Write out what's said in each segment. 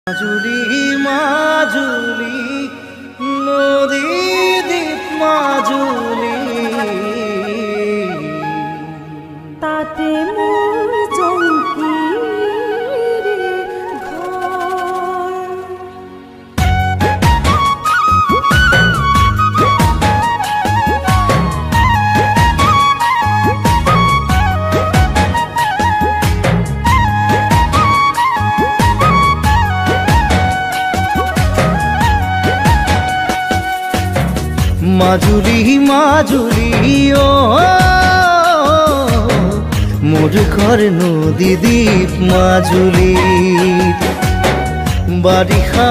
মাজুলী মাজুলী নদী দ্বীপ মাজুলী তাতে মোৰ জংকীৰ ঘৰ। মাজুলী মাজুলী ও মোৰ ঘৰ নদী দ্বীপ মাজুলীত বাৰিষা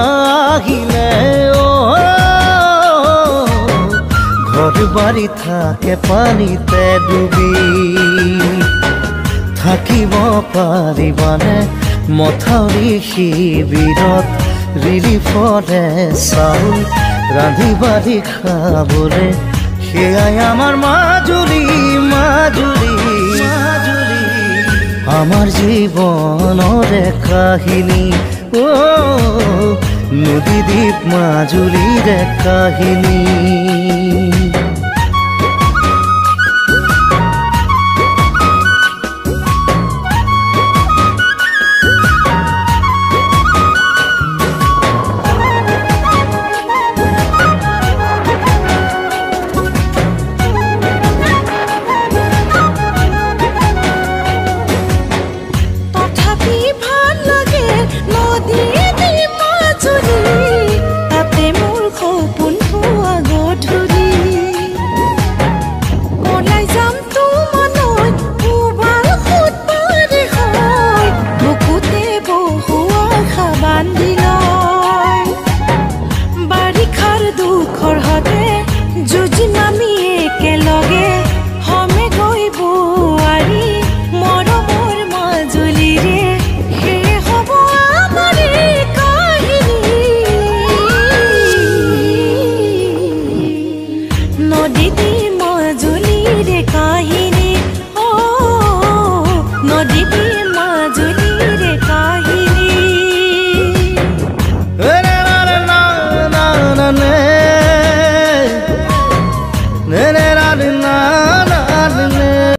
আহিলে ও ঘৰ বাড়ি থাকে পানীতে ডুবি থাকিব পাৰিবানে মথাউৰি শিবিৰত ৰিলিফৰে চাউল রাঁধি বাড়ি খাবলে সেয়াই আমার মাজুলী মাজুলী মাজুলী আমার জীবনের কাহিনী ও নদী দ্বীপ মাজুলীর কাহিনী। তথাপি ভাল লাগে নদী